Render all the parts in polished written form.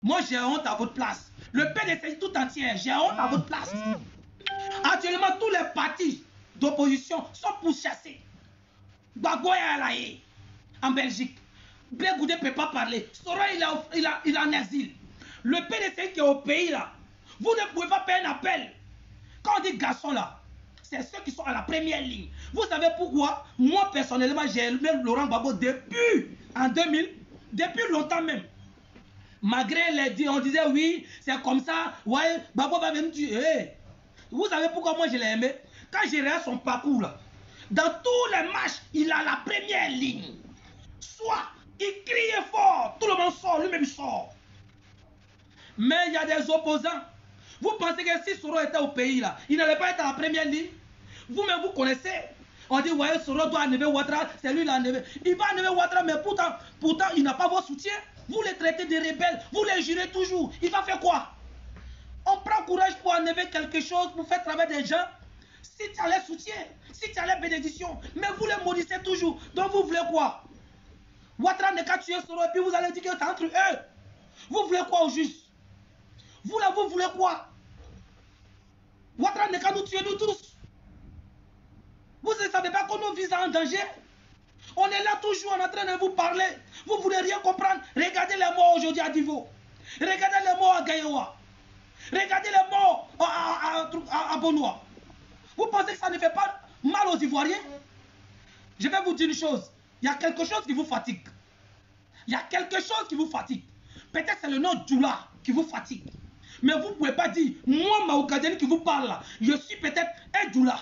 Moi, j'ai honte à votre place. Le PDC tout entier, j'ai honte à votre place. Actuellement, tous les partis d'opposition sont pourchassés. Gbagbo est à La Haye, en Belgique. Blé Goudé ne peut pas parler. Sora, il est en exil. Le PDC qui est au pays, là, vous ne pouvez pas faire un appel. Quand on dit garçon, là, c'est ceux qui sont à la première ligne. Vous savez pourquoi? Moi, personnellement, j'ai aimé Laurent Gbagbo depuis en 2000, depuis longtemps même. Malgré les dits, on disait oui, c'est comme ça, ouais, Gbagbo va venir tuer. Hey. Vous savez pourquoi moi je l'ai aimé? Quand j'ai regardé son parcours, là, dans tous les matchs, il a la première ligne. Soit il crie fort, tout le monde sort, lui-même sort. Mais il y a des opposants. Vous pensez que si Soro était au pays, là, il n'allait pas être à la première ligne? Vous-même, vous connaissez. On dit, ouais, Soro doit enlever Ouattara, c'est lui qui l'a enlevé. Il va enlever Ouattara, mais pourtant, il n'a pas vos soutiens. Vous les traitez de rebelles, vous les jurez toujours. Il va faire quoi? On prend courage pour enlever quelque chose, pour faire travailler des gens. Si tu as les soutiens, si tu as les bénédictions, mais vous les maudissez toujours. Donc vous voulez quoi? Ouattara n'est qu'à tuer Soro et puis vous allez dire que c'est entre eux. Vous voulez quoi au juste? Vous là, vous voulez quoi? Ouattara n'est qu'à nous tuer nous tous. Vous ne savez pas qu'on nous vise en danger? On est là toujours en train de vous parler. Vous ne voulez rien comprendre. Regardez les morts aujourd'hui à Divo. Regardez les morts à Gaïoua. Regardez les morts à Bonois. Vous pensez que ça ne fait pas mal aux Ivoiriens? Je vais vous dire une chose. Il y a quelque chose qui vous fatigue. Il y a quelque chose qui vous fatigue. Peut-être c'est le nom Djoula qui vous fatigue. Mais vous ne pouvez pas dire, moi, Maoukadeni qui vous parle là, je suis peut-être un Djoula.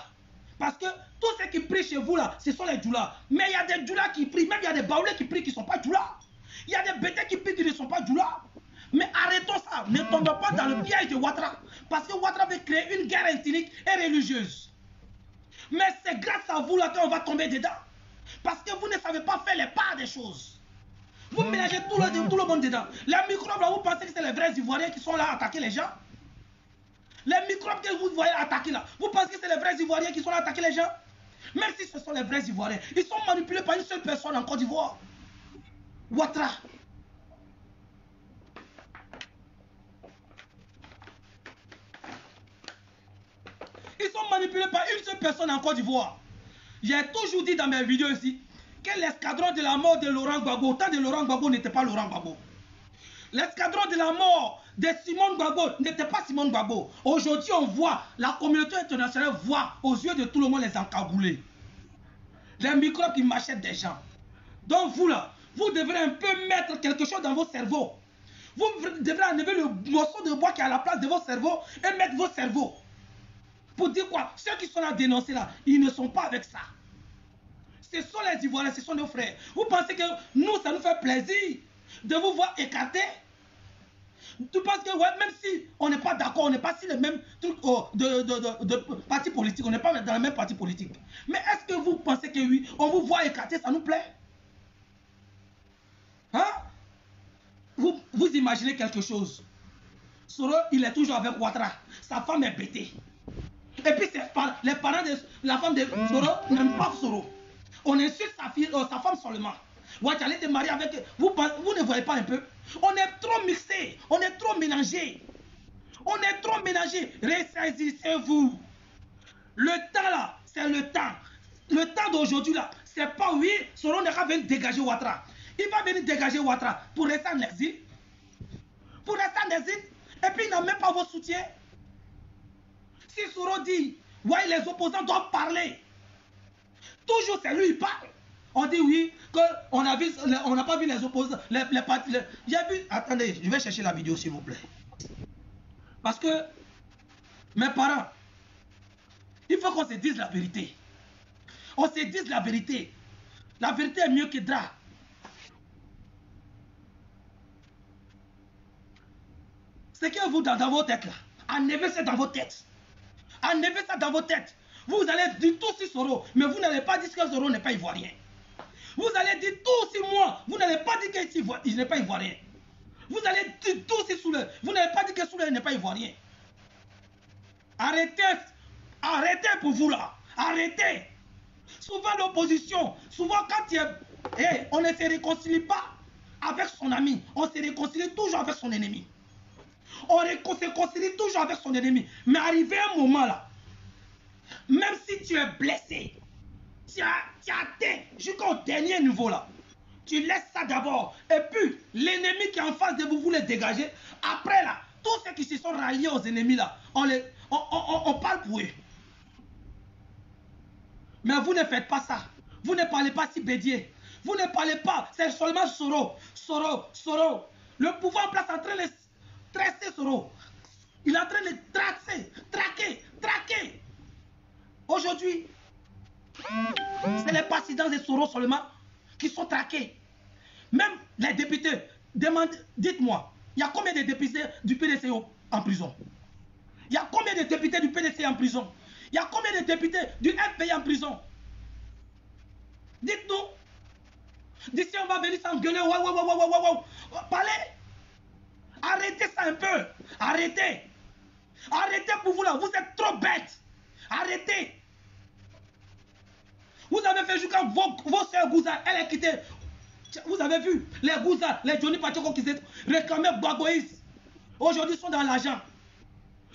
Parce que tous ceux qui prient chez vous là, ce sont les Djoula. Mais il y a des Djoula qui prient, même il y a des Baoulés qui prient qui ne sont pas Djoula. Il y a des Bétés qui prient qui ne sont pas Djoula. Mais arrêtons ça, ne tombons pas dans le piège de Ouattara. Parce que Ouattara veut créer une guerre ethnique et religieuse. Mais c'est grâce à vous là qu'on va tomber dedans. Parce que vous ne savez pas faire les parts des choses. Vous mélangez tout le monde dedans. Les microbes là, vous pensez que c'est les vrais Ivoiriens qui sont là à attaquer les gens? Les microbes que vous voyez attaquer là, vous pensez que c'est les vrais Ivoiriens qui sont là à attaquer les gens? Même si ce sont les vrais Ivoiriens, ils sont manipulés par une seule personne en Côte d'Ivoire. Ouattara. Ils sont manipulés par une seule personne en Côte d'Ivoire. J'ai toujours dit dans mes vidéos ici que l'escadron de la mort de Laurent Gbagbo, autant de Laurent Gbagbo n'était pas Laurent Gbagbo. L'escadron de la mort de Simone Gbagbo n'était pas Simone Gbagbo. Aujourd'hui, on voit, la communauté internationale voit aux yeux de tout le monde les encagoulés. Les microbes qui m'achètent des gens. Donc vous là, vous devrez un peu mettre quelque chose dans vos cerveaux. Vous devrez enlever le morceau de bois qui est à la place de vos cerveaux et mettre vos cerveaux. Pour dire quoi? Ceux qui sont là dénoncés là, ils ne sont pas avec ça. Ce sont les Ivoiriens, ce sont nos frères. Vous pensez que nous, ça nous fait plaisir de vous voir écartés? Tu penses que ouais, même si on n'est pas d'accord, on n'est pas sur les mêmes trucs de partis politiques, on n'est pas dans les mêmes partis politiques. Mais est-ce que vous pensez que oui, on vous voit écartés, ça nous plaît? Hein? Vous imaginez quelque chose. Soro, il est toujours avec Ouattara. Sa femme est bêtée. Et puis les parents de la femme de Soro n'aiment pas Soro. On insulte sa femme seulement. Ouattara était marié avec... Vous ne voyez pas un peu? On est trop mixé. On est trop mélangé. On est trop mélangé. Ressaisissez-vous. Le temps là, c'est le temps. Le temps d'aujourd'hui là, c'est pas oui, Soro ne va venir dégager Ouattara. Il va venir dégager Ouattara pour rester en exil. Pour rester en exil. Et puis il n'a même pas vos soutiens. Si Soro dit, ouais, les opposants doivent parler. Toujours c'est lui qui parle. On dit oui, qu'on n'a pas vu les opposants, les partis. J'ai vu, attendez, je vais chercher la vidéo s'il vous plaît. Parce que mes parents, il faut qu'on se dise la vérité. On se dise la vérité. La vérité est mieux que drap. C'est que vous, dans vos têtes là, enlevez ça dans vos têtes. Enlevez ça dans vos têtes. Vous allez dire tout sur Soro, mais vous n'allez pas dire que Soro n'est pas ivoirien. Vous allez dire tout sur moi, vous n'allez pas dire qu'il n'est pas ivoirien. Vous allez dire tout sur Souley, vous n'allez pas dire que Souley n'est pas ivoirien. Arrêtez, arrêtez pour vous là, arrêtez. Souvent l'opposition, souvent quand on ne se réconcilie pas, avec son ami, on se réconcilie toujours avec son ennemi. On se réconcilie toujours avec son ennemi. Mais arrivé un moment là, même si tu es blessé, tu as atteint jusqu'au dernier niveau là, tu laisses ça d'abord. Et puis, l'ennemi qui est en face de vous, vous le dégagez. Après là, tous ceux qui se sont ralliés aux ennemis là, on parle pour eux. Mais vous ne faites pas ça. Vous ne parlez pas si Bédié. Vous ne parlez pas. C'est seulement Soro. Soro. Le pouvoir en place est en train de tresser Soro. Il est en train de traquer. Aujourd'hui, c'est les partisans de Soro seulement qui sont traqués. Même les députés demandent, dites-moi, il y a combien de députés du PDC en prison? Il y a combien de députés du PDC en prison? Il y a combien de députés du FPI en prison? Dites-nous. D'ici on va venir s'engueuler. Parlez. Arrêtez ça un peu. Arrêtez. Arrêtez pour vous là. Vous êtes trop bêtes. Arrêtez. Vous avez fait jusqu'à vos soeurs Gouza, elle est quittée. Vous avez vu les Gouza, les Johnny Pachoko qui s'est réclamés Bagoïs. Aujourd'hui ils sont dans l'argent.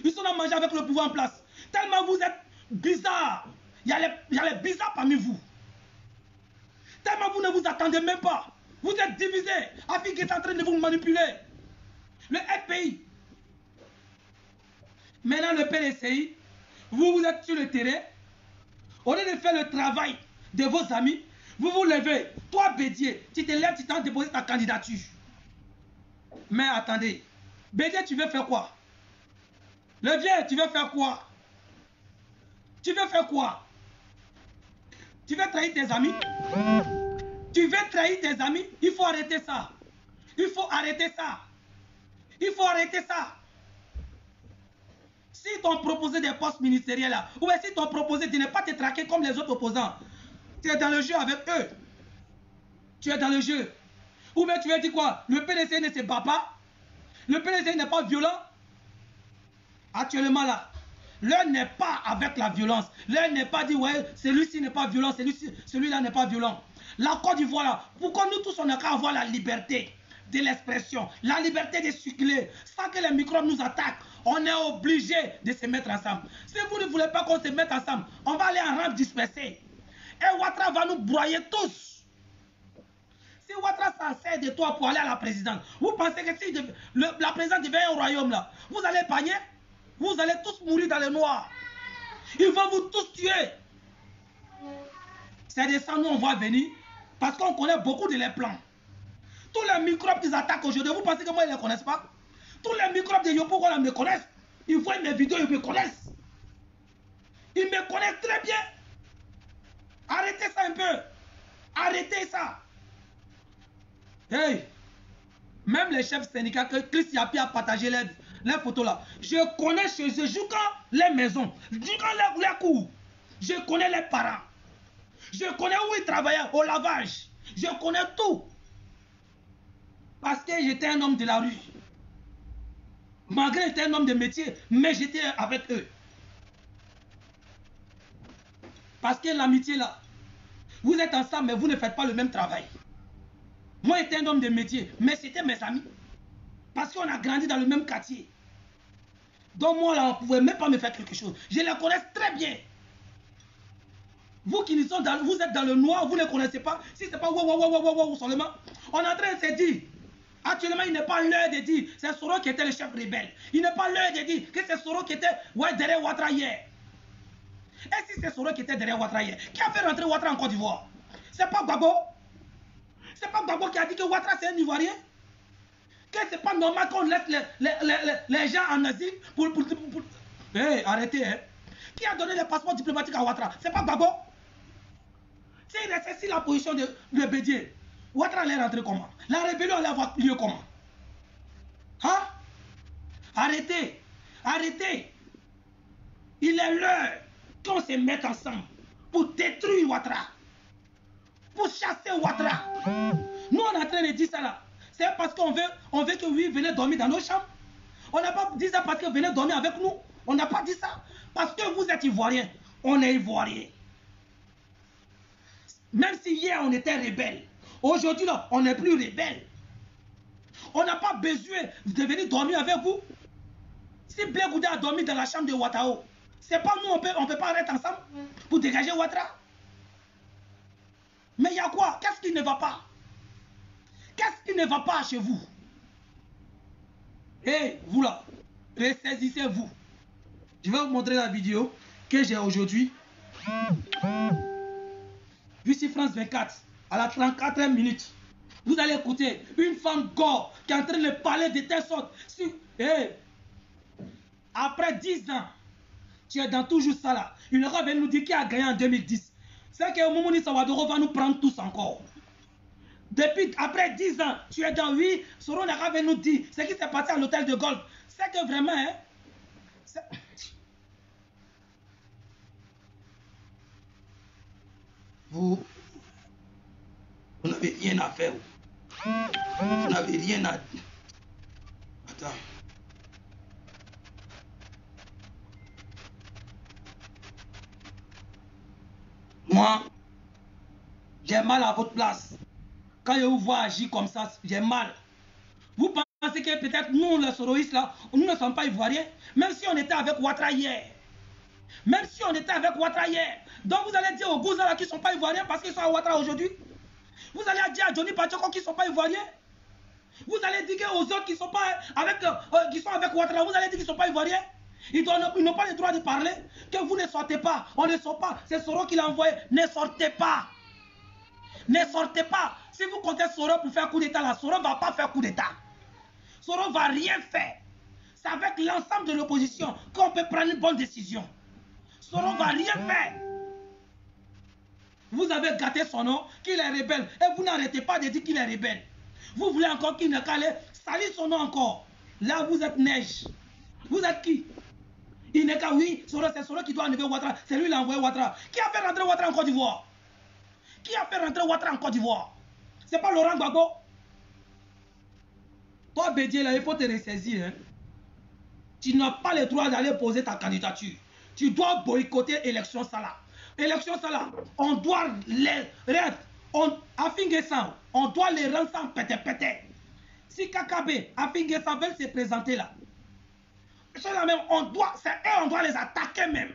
Ils sont dans manger avec le pouvoir en place. Tellement vous êtes bizarres. Il y a les bizarres parmi vous. Tellement vous ne vous attendez même pas. Vous êtes divisés. Afin qui est en train de vous manipuler. Le FPI. Maintenant le PDCI. Vous êtes sur le terrain. Au lieu de faire le travail de vos amis, vous vous levez. Toi Bédié, tu te lèves, tu t'en déposes ta candidature. Mais attendez. Bédié, tu veux faire quoi? Le vieux, tu veux faire quoi? Tu veux faire quoi? Tu veux trahir tes amis? Tu veux trahir tes amis? Il faut arrêter ça. Il faut arrêter ça. Il faut arrêter ça. Si t'ont proposé des postes ministériels là, ou bien si t'ont proposé de ne pas te traquer comme les autres opposants, tu es dans le jeu avec eux. Tu es dans le jeu. Ou bien tu veux dire quoi? Le PDC ne se bat pas. Le PDC n'est pas violent. Actuellement là, l'heure n'est pas avec la violence. L'heure n'est pas dit, ouais, celui-ci n'est pas violent, celui-là n'est pas violent. La Côte d'Ivoire là, pourquoi nous tous on n'a qu'à avoir la liberté de l'expression, la liberté de circuler, sans que les microbes nous attaquent? On est obligé de se mettre ensemble. Si vous ne voulez pas qu'on se mette ensemble, on va aller en rang dispersé. Et Ouattara va nous broyer tous. Si Ouattara s'en sert de toi pour aller à la présidence, vous pensez que si la présidence devient un royaume là, vous allez épargner? Vous allez tous mourir dans le noir. Ils vont vous tous tuer. C'est de ça nous on va venir. Parce qu'on connaît beaucoup de leurs plans. Tous les microbes qu'ils attaquent aujourd'hui, vous pensez que moi ils ne les connaissent pas? Tous les microbes de Yopo qu'on me connaissent. Ils voient mes vidéos, ils me connaissent. Ils me connaissent très bien. Arrêtez ça un peu. Arrêtez ça. Hey, même les chefs syndicats que Chris Yapi a partagé les photos là. Je connais chez eux, jusqu'à les maisons, jusqu'à les cours. Je connais les parents. Je connais où ils travaillaient, au lavage. Je connais tout. Parce que j'étais un homme de la rue. Malgré j'étais un homme de métier, mais j'étais avec eux. Parce que l'amitié là, vous êtes ensemble, mais vous ne faites pas le même travail. Moi j'étais un homme de métier, mais c'était mes amis. Parce qu'on a grandi dans le même quartier. Donc moi là, on ne pouvait même pas me faire quelque chose. Je les connais très bien. Vous qui sont dans, vous êtes dans le noir, vous ne les connaissez pas. Si ce n'est pas wow seulement, on est en train de se dire. Actuellement, il n'est pas l'heure de dire c'est Soro qui était le chef rebelle. Il n'est pas l'heure de dire que c'est Soro qui était derrière Ouattara hier. Et si c'est Soro qui était derrière Ouattara hier, qui a fait rentrer Ouattara en Côte d'Ivoire? C'est pas Gbagbo. C'est pas Gbagbo qui a dit que Ouattara c'est un Ivoirien. Que c'est pas normal qu'on laisse les gens en asile pour... Hey, arrêtez, hein. Qui a donné les passeports diplomatiques à Ouattara? C'est pas Gbagbo. S'il récessit la position de Bédié, Ouattara allait rentrer comment? La rébellion allait avoir lieu comment? Hein? Arrêtez. Arrêtez. Il est l'heure qu'on se mette ensemble pour détruire Ouattara. Pour chasser Ouattara. Nous, on est en train de dire ça là. C'est parce qu'on veut que oui, venez dormir dans nos chambres. On n'a pas dit ça parce que venez dormir avec nous. On n'a pas dit ça. Parce que vous êtes Ivoirien. On est Ivoirien. Même si hier on était rebelle. Aujourd'hui, là, on n'est plus rebelle. On n'a pas besoin de venir dormir avec vous. Si Blé Goudé a dormi dans la chambre de Ouattara, c'est pas nous, on peut pas être ensemble pour dégager Ouattara. Mais il y a quoi? Qu'est-ce qui ne va pas? Qu'est-ce qui ne va pas chez vous? Hé, vous là, ressaisissez-vous. Je vais vous montrer la vidéo que j'ai aujourd'hui. Vu sur France 24, à la 34e minute. Vous allez écouter une femme gore qui est en train de parler de telle sorte. Après 10 ans, tu es dans toujours ça là. Il aura venu nous dire qui a gagné en 2010. C'est que Moumouni Sawadoro va nous prendre tous encore. Depuis, après 10 ans, tu es dans 8, Soro n'a venu nous dire ce qui s'est passé à l'hôtel de golf. C'est que vraiment, hein, vous n'avez rien à faire. Vous n'avez rien à... Attends. Moi, j'ai mal à votre place. Quand je vous vois agir comme ça, j'ai mal. Vous pensez que peut-être nous, les soroïstes là, nous ne sommes pas ivoiriens, même si on était avec Ouattara hier. Même si on était avec Ouattara hier. Donc vous allez dire aux Gouzala qui ne sont pas ivoiriens parce qu'ils sont à Ouattara aujourd'hui. Vous allez dire à Johnny Pachoko qui ne sont pas ivoiriens. Vous allez dire aux autres qui sont pas avec, qui sont avec Ouattara, vous allez dire qu'ils ne sont pas ivoiriens. Ils n'ont pas le droit de parler. Que vous ne sortez pas. On ne sort pas. C'est Soro qui l'a envoyé. Ne sortez pas. Ne sortez pas. Si vous comptez Soro pour faire coup d'état là, Soro ne va pas faire coup d'état. Soro ne va rien faire. C'est avec l'ensemble de l'opposition qu'on peut prendre une bonne décision. Soro ne va rien faire. Vous avez gâté son nom, qu'il est rebelle. Et vous n'arrêtez pas de dire qu'il est rebelle. Vous voulez encore qu'il ne cale, salir son nom encore. Là, vous êtes neige. Vous êtes qui? Il n'est qu'à oui, c'est Soro qui doit enlever Ouattara. C'est lui qui l'a envoyé Ouattara. Qui a fait rentrer Ouattara en Côte d'Ivoire? Qui a fait rentrer Ouattara en Côte d'Ivoire? C'est pas Laurent Gbagbo? Toi, Bédier, là, il faut te ressaisir. Hein? Tu n'as pas le droit d'aller poser ta candidature. Tu dois boycotter l'élection Salah. Élection Salah, on doit les... on doit les rendre sans pété-pété. Si Kakabe, Afingesan veulent se présenter là, même, on doit les attaquer même.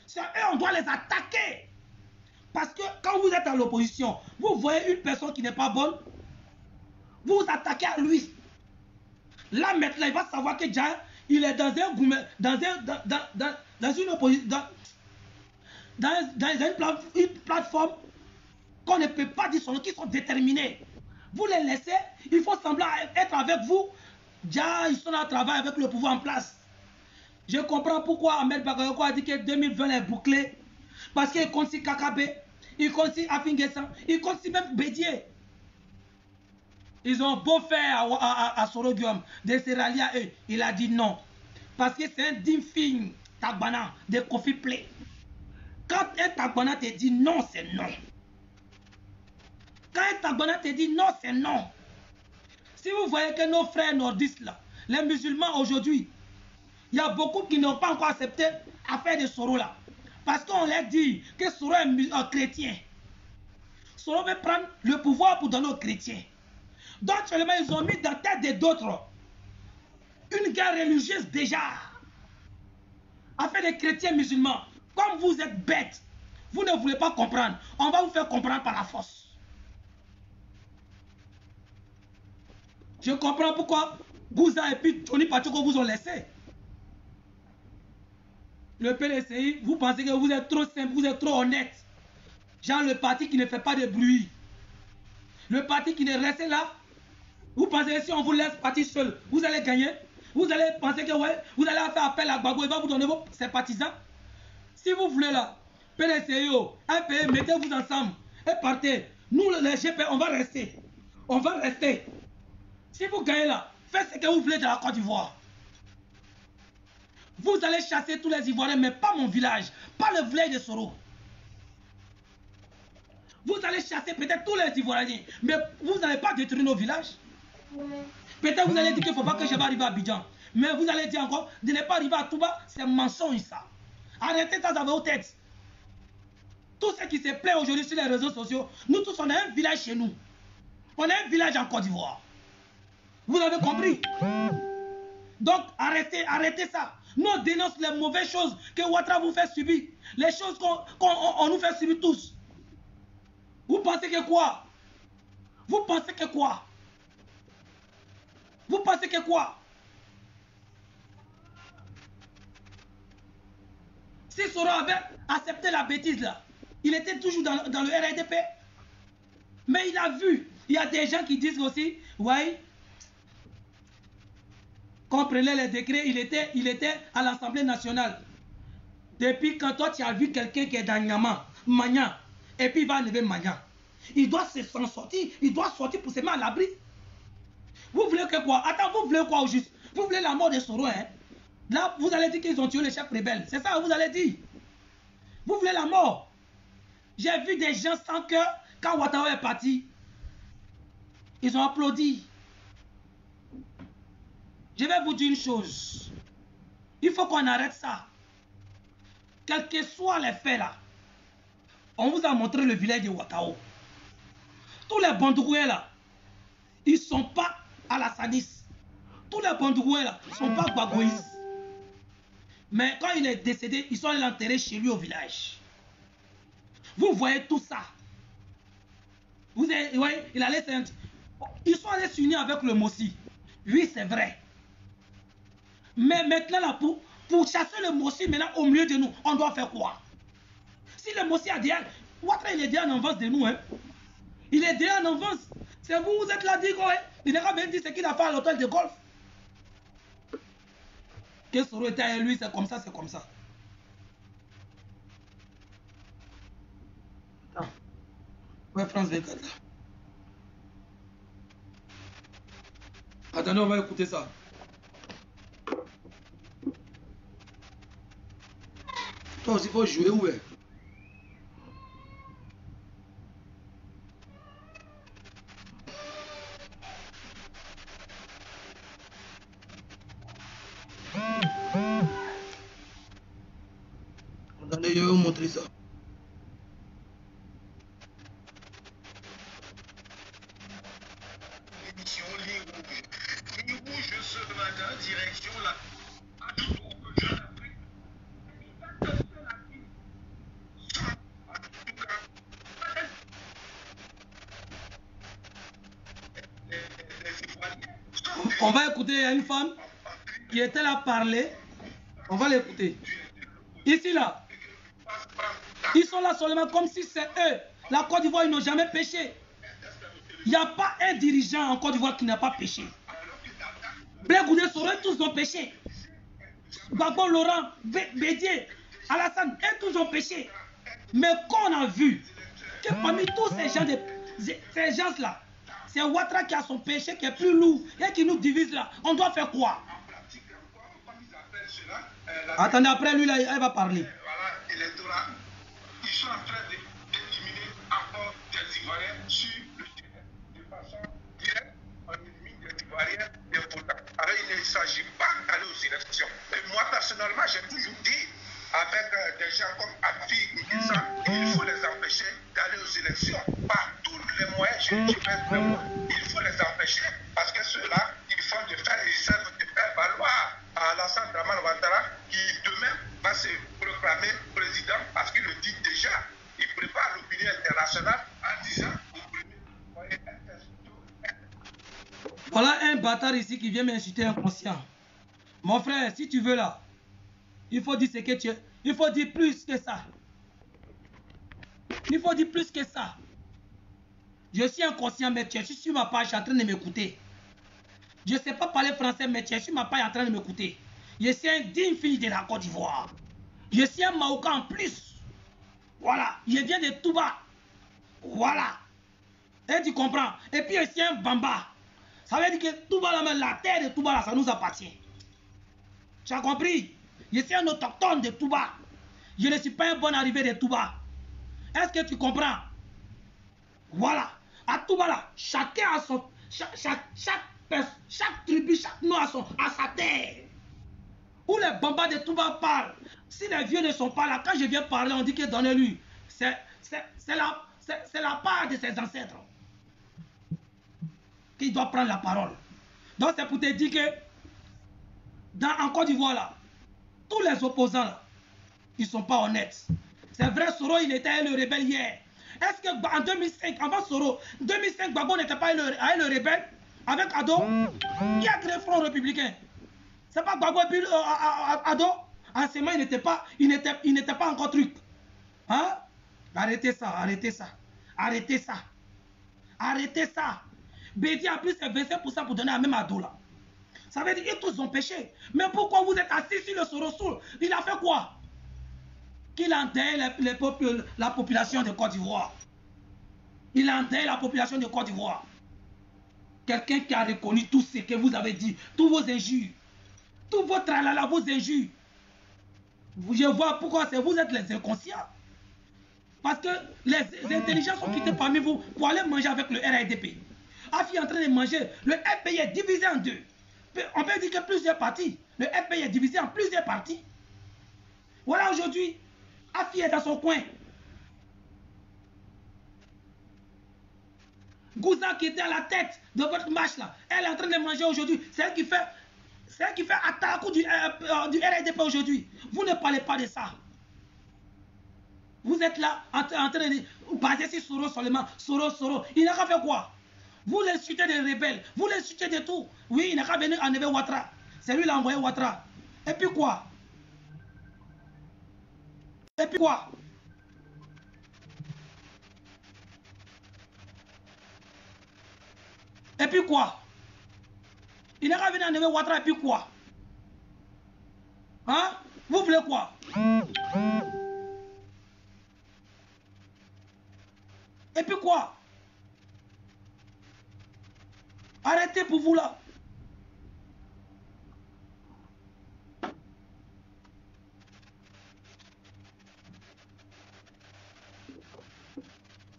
C'est eux, on doit les attaquer. Parce que quand vous êtes à l'opposition, vous voyez une personne qui n'est pas bonne, vous vous attaquez à lui. Là maintenant, il va savoir que déjà, il est dans une opposition, dans une plateforme qu'on ne peut pas dire son nom, qui sont déterminés. Vous les laissez, il faut sembler être avec vous. Déjà, ils sont en travail avec le pouvoir en place. Je comprends pourquoi Ahmed Bakayoko a dit que 2020 est bouclé. Parce qu'il compte si Kakabe, il compte si Afingesan, il compte si même Bédier. Ils ont beau faire à Soro Guillaume de se rallier à eux. Il a dit non. Parce que c'est un digne film Tagbana de Kofi Play. Quand un Tagbana te dit non, c'est non. Quand un Tagbana te dit non, c'est non. Si vous voyez que nos frères nordistes, là, les musulmans aujourd'hui, il y a beaucoup qui n'ont pas encore accepté l'affaire de Soro là. Parce qu'on leur dit que Soro est un chrétien. Soro veut prendre le pouvoir pour donner aux chrétiens. Donc, seulement, ils ont mis dans la tête des d'autres une guerre religieuse déjà. Affaire des chrétiens musulmans. Comme vous êtes bêtes, vous ne voulez pas comprendre. On va vous faire comprendre par la force. Je comprends pourquoi Gouza et puis Tony Pachoko vous ont laissé. Le PDCI, vous pensez que vous êtes trop simple, vous êtes trop honnête. Genre le parti qui ne fait pas de bruit. Le parti qui ne reste là. Vous pensez que si on vous laisse partir seul, vous allez gagner? Vous allez penser que ouais, vous allez faire appel à Gbagbo, il va vous donner vos sympathisants. Si vous voulez là, PDCIO, MPE, mettez-vous ensemble et partez. Nous les GP, on va rester. On va rester. Si vous gagnez là, faites ce que vous voulez de la Côte d'Ivoire. Vous allez chasser tous les Ivoiriens, mais pas mon village, pas le village de Soro. Vous allez chasser peut-être tous les Ivoiriens, mais vous n'allez pas détruire nos villages. Peut-être vous allez dire qu'il ne faut pas que je vais arriver à Abidjan. Mais vous allez dire encore, de ne pas arriver à Touba, c'est mensonge ça. Arrêtez ça dans vos têtes. Tout ce qui se plaît aujourd'hui sur les réseaux sociaux, nous tous on a un village chez nous. On a un village en Côte d'Ivoire. Vous avez compris? Donc, arrêtez ça. Nous, on dénonce les mauvaises choses que Ouattara vous fait subir. Les choses qu'on nous fait subir tous. Vous pensez que quoi? Vous pensez que quoi? Vous pensez que quoi? Si Soro avait accepté la bêtise là, il était toujours dans le RDP. Mais il a vu. Il y a des gens qui disent aussi, ouais, quand on prenait les décrets, il était à l'Assemblée nationale. Depuis quand toi tu as vu quelqu'un qui est dans Magnan, et puis il va enlever Magnan. Il doit s'en sortir, il doit sortir pour se mettre à l'abri. Vous voulez que quoi? Attends, vous voulez quoi au juste? Vous voulez la mort de Soro, hein? Là, vous allez dire qu'ils ont tué le chef rebelle. C'est ça que vous allez dire. Vous voulez la mort? J'ai vu des gens sans cœur quand Ouattara est parti. Ils ont applaudi. Je vais vous dire une chose. Il faut qu'on arrête ça. Quels que soient les faits là, on vous a montré le village de Ouattara. Tous les bandouroués là, ils ne sont pas à la Sadis. Tous les bandouroués là ne sont pas Bagoïs. Mais quand il est décédé, ils sont allés l'enterrer chez lui au village. Vous voyez tout ça. Vous voyez, ils sont allés s'unir avec le Mossi. Oui, c'est vrai. Mais maintenant, là, pour chasser le Mossi, maintenant, au milieu de nous, on doit faire quoi? Si le Mossi a déjà... Ouattara, il est déjà en avance de nous. Hein. Il est déjà en avance. C'est vous, vous êtes là, dit quoi? Il n'a pas bien dit ce qu'il a fait à l'hôtel de golf. Que Soro était avec lui, c'est comme ça, c'est comme ça. Attends. Ouais, France 24 là. Attendez, on va écouter ça. Toi aussi, il faut jouer, ouais. Attendez, je vais vous montrer ça. Ligne rouge ce matin, direction la... On va écouter une femme qui était là parler. On va l'écouter. Ici, là. Ils sont là seulement comme si c'est eux. La Côte d'Ivoire, ils n'ont jamais péché. Il n'y a pas un dirigeant en Côte d'Ivoire qui n'a pas péché. Blaise Goudé, Soro, tous ont péché. Gbagbo, Laurent, Bédié, Alassane, eux tous ont péché. Mais qu'on a vu que parmi tous ces gens-là, c'est Ouattara qui a son péché qui est plus lourd et qui nous divise là. On doit faire quoi? Attendez, après lui, là, elle va parler. Voilà, électorat. Ils sont en train d'éliminer encore des Ivoiriens sur le terrain. De façon directe, on élimine des Ivoiriens des votants. Alors, il ne s'agit pas d'aller aux élections. Et moi, personnellement, j'ai toujours dit, avec des gens comme Abdi ou Issa, il faut les empêcher d'aller aux élections. Par tous les moyens, il faut les empêcher. Parce que ceux-là, ils font de faire, ils servent de faire valoir à Alassane Dramane Ouattara, qui demain va se proclamer président, parce qu'il le dit déjà. Il prépare l'opinion internationale en disant voilà un bâtard ici qui vient m'insulter inconscient. Mon frère, si tu veux là, il faut dire ce que tu es. Il faut dire plus que ça. Il faut dire plus que ça. Je suis inconscient, mais tu es sur ma page en train de m'écouter. Je ne sais pas parler français, mais tu es sur ma page en train de m'écouter. Je suis un digne fils de la Côte d'Ivoire. Je suis un Marocain en plus. Voilà. Je viens de Touba. Voilà. Et tu comprends. Et puis je suis un Bamba. Ça veut dire que Touba, la terre de Touba, là, ça nous appartient. Tu as compris? Je suis un autochtone de Touba. Je ne suis pas un bon arrivé de Touba. Est-ce que tu comprends? Voilà. À Touba, là, chacun a son... Chaque tribu, chaque nom a sa terre. Où les bambas de Touba parlent. Si les vieux ne sont pas là, quand je viens parler, on dit que donnez-lui. C'est la part de ses ancêtres qui doit prendre la parole. Donc c'est pour te dire que en Côte d'Ivoire, là, tous les opposants, là, ils ne sont pas honnêtes. C'est vrai, Soro, il était le rebelle hier. Est-ce que en 2005, avant Soro, 2005, Gbagbo n'était pas le rebelle avec Ado? Qui a créé le Front républicain? C'est pas Gbagbo et puis Ado? En ce moment, il n'était pas encore truc. Hein? Arrêtez ça, arrêtez ça. Arrêtez ça. Arrêtez ça. Bédi a pris ses 25% pour donner à même Ado là. Ça veut dire qu'ils tous ont péché. Mais pourquoi vous êtes assis sur le Sorosoul? Il a fait quoi? Qu'il endeuille la population de Côte d'Ivoire. Il endeuille la population de Côte d'Ivoire. Quelqu'un qui a reconnu tout ce que vous avez dit, tous vos injures, tout votre tralala, vos injures. Je vois pourquoi vous êtes les inconscients. Parce que les intelligents sont quittés parmi vous pour aller manger avec le RADP. Afi est en train de manger. Le FPI est divisé en deux. On peut dire que plusieurs parties. Le FPI est divisé en plusieurs parties. Voilà aujourd'hui. Afi est dans son coin. Gouza qui était à la tête de votre marche là, elle est en train de manger aujourd'hui. C'est elle qui fait attaque du RADP aujourd'hui. Vous ne parlez pas de ça. Vous êtes là en train de baser sur Soro seulement. Soro. Il n'a qu'à faire quoi? Vous l'insultez des rebelles. Vous l'insultez de tout. Oui, il n'a qu'à venir enlever Ouattara. C'est lui qui l'a envoyé Ouattara. Et puis quoi? Et puis quoi? Et puis quoi? Il n'a qu'à venir enlever Ouattara et puis quoi? Hein? Vous voulez quoi? Et puis quoi? Arrêtez pour vous là.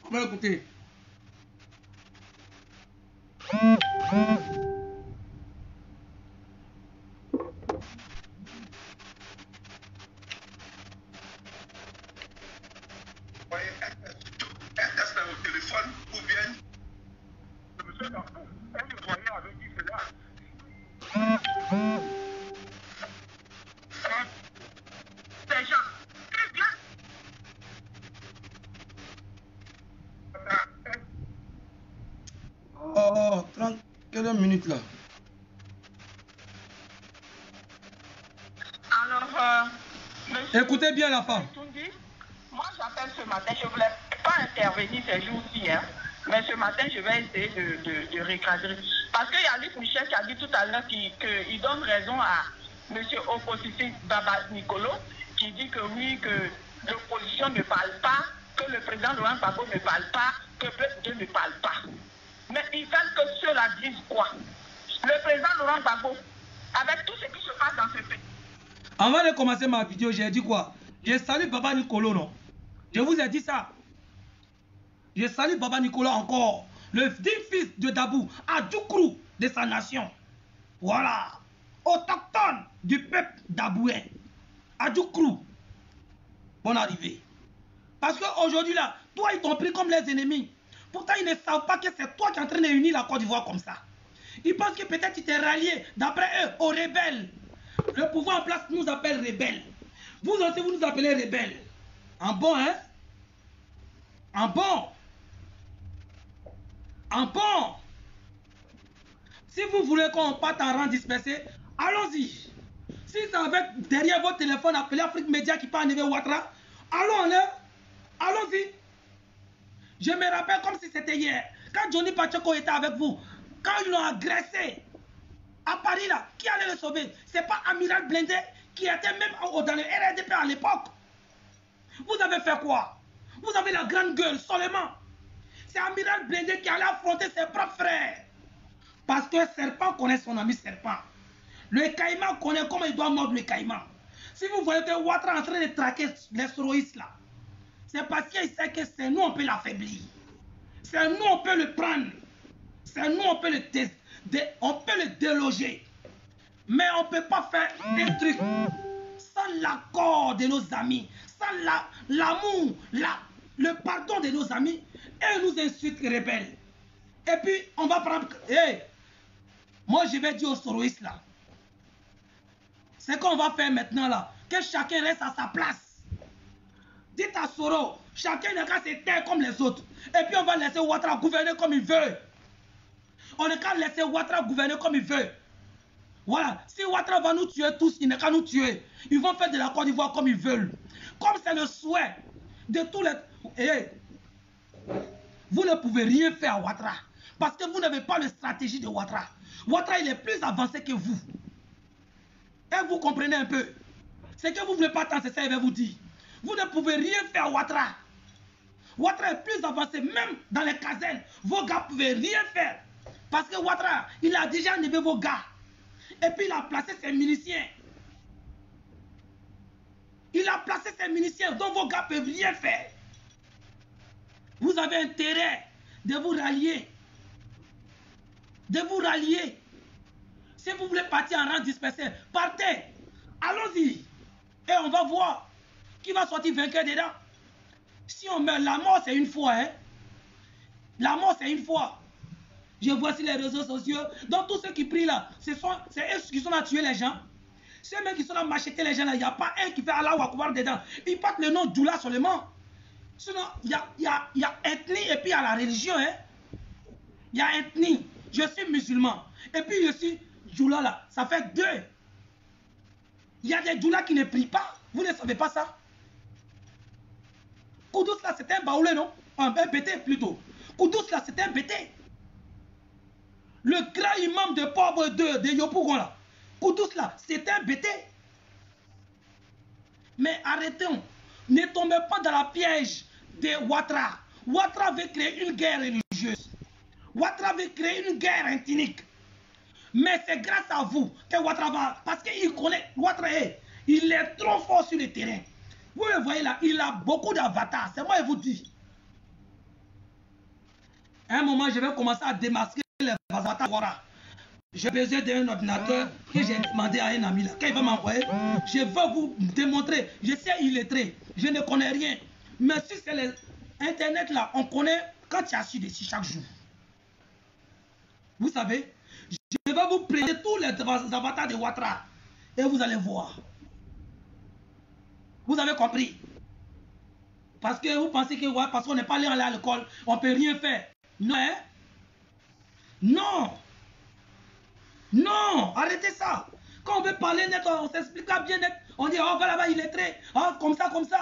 On va écouter. Au téléphone ou bien le monsieur Darfou, elle le voyait avec qui c'est là. Ces gens, très bien. Oh, 30 quelle minute là? Alors, monsieur, Écoutez bien la femme. moi j'appelle ce matin, je ne voulais pas intervenir ces jours-ci, hein, mais ce matin je vais essayer de recadrer. Parce qu'il y a Luc Michel qui a dit tout à l'heure qu'il donne raison à monsieur Opposition Baba Nicolo, qui dit que oui, que l'opposition ne parle pas, que le président Laurent Gbagbo ne parle pas, que Peuple ne parle pas. Mais il fait que ceux-là disent quoi? Le président Laurent Gbagbo, avec tout ce qui se passe dans ce pays. Avant de commencer ma vidéo, j'ai dit quoi? Je salue Baba Nicolo, non? Je vous ai dit ça. Je salue Baba Nicolo encore. Le digne fils de Dabou, Adjoukrou de sa nation. Voilà. Autochtone du peuple daboué. Adjoukrou. Bonne arrivée. Parce qu'aujourd'hui là, toi ils t'ont pris comme les ennemis. Pourtant ils ne savent pas que c'est toi qui es en train de unir la Côte d'Ivoire comme ça. Ils pensent que peut-être tu t'es rallié, d'après eux, aux rebelles. Le pouvoir en place nous appelle rebelles. Vous aussi, vous nous appelez rebelles. En bon, hein? En bon. En bon. Si vous voulez qu'on parte en rang dispersé, allons-y. Si c'est avec derrière votre téléphone appelé Afrique Média qui peut enlever Ouattara, allons-y. Je me rappelle comme si c'était hier. Quand Johnny Pacheco était avec vous, quand ils l'ont agressé à Paris là, qui allait le sauver? C'est pas Amiral Blindé qui était même dans le RDP à l'époque. Vous avez fait quoi? Vous avez la grande gueule seulement. C'est Amiral Blindé qui allait affronter ses propres frères. Parce que serpent connaît son ami serpent. Le caïman connaît comment il doit mordre le caïman. Si vous voyez que Ouattara est en train de traquer les soroïstes là, c'est parce qu'il sait que c'est nous on peut l'affaiblir. C'est nous on peut le prendre. C'est nous on peut le déloger. Mais on ne peut pas faire des trucs sans l'accord de nos amis, sans l'amour, le pardon de nos amis, et nous insultent rebelles. Et puis on va prendre... Hey, Moi, je vais dire aux soroïstes là. C'est qu'on va faire maintenant là. Que chacun reste à sa place. Dites à Soro, chacun n'a qu'à se taire comme les autres. Et puis on va laisser Ouattara gouverner comme il veut. On n'a qu'à laisser Ouattara gouverner comme il veut. Voilà. Si Ouattara va nous tuer tous, il n'a qu'à nous tuer. Ils vont faire de la Côte d'Ivoire comme ils veulent. Comme c'est le souhait de tous les... Hey, vous ne pouvez rien faire à Ouattara. Parce que vous n'avez pas la stratégie de Ouattara. Ouattara, il est plus avancé que vous. Et vous comprenez un peu. C'est que vous ne voulez pas tant, c'est ça, il va vous dire. Vous ne pouvez rien faire à Ouattara. Ouattara est plus avancé, même dans les casernes. Vos gars ne pouvaient rien faire. Parce que Ouattara, il a déjà enlevé vos gars. Et puis il a placé ses miliciens. Il a placé ses miliciens dont vos gars ne peuvent rien faire. Vous avez intérêt de vous rallier. De vous rallier. Si vous voulez partir en rang dispersé, partez. Allons-y. Et on va voir qui va sortir vainqueur dedans. Si on meurt, la mort c'est une fois. Hein? La mort c'est une fois. Je vois sur les réseaux sociaux. Donc tous ceux qui prient là, c'est eux qui sont là à tuer les gens. Ceux mêmes qui sont là à macheter les gens là, il n'y a pas un qui fait Allah ou Akbar dedans. Ils portent le nom d'Oula seulement. Sinon, il y a ethnie et puis il y a la religion. Hein? Il y a ethnie. Je suis musulman. Et puis je suis Djoula là. Ça fait deux. Il y a des Djoula qui ne prient pas. Vous ne savez pas ça? Koudous là, c'était un baoulé, non? Un bété plutôt. Koudous là, c'était un bété. Le grand imam de pauvre de Yopougon là. Koudous là, c'était un bété. Mais arrêtons. Ne tombez pas dans la piège de Ouattara. Ouattara veut créer une guerre religieuse. Ouattara veut créer une guerre ethnique. Mais c'est grâce à vous que Ouattara va... Parce qu'il connaît... Ouattara, il est trop fort sur le terrain. Vous le voyez là, il a beaucoup d'avatars. C'est moi qui vous dis. À un moment, je vais commencer à démasquer les avatars. J'ai besoin d'un ordinateur que j'ai demandé à un ami là. Quand il va m'envoyer, je vais vous démontrer. Je sais illettré. Je ne connais rien. Mais si c'est l'internet là, on connaît quand tu as su dessus chaque jour. Vous savez, je vais vous présenter tous les avatars de Ouattara. Et vous allez voir. Vous avez compris? Parce que vous pensez que ouais, parce qu'on n'est pas allé à l'école, on ne peut rien faire. Non, hein? Non. Non, arrêtez ça. Quand on veut parler net, on s'explique bien net. On dit, oh, va là-bas, il est très. Oh, comme ça, comme ça.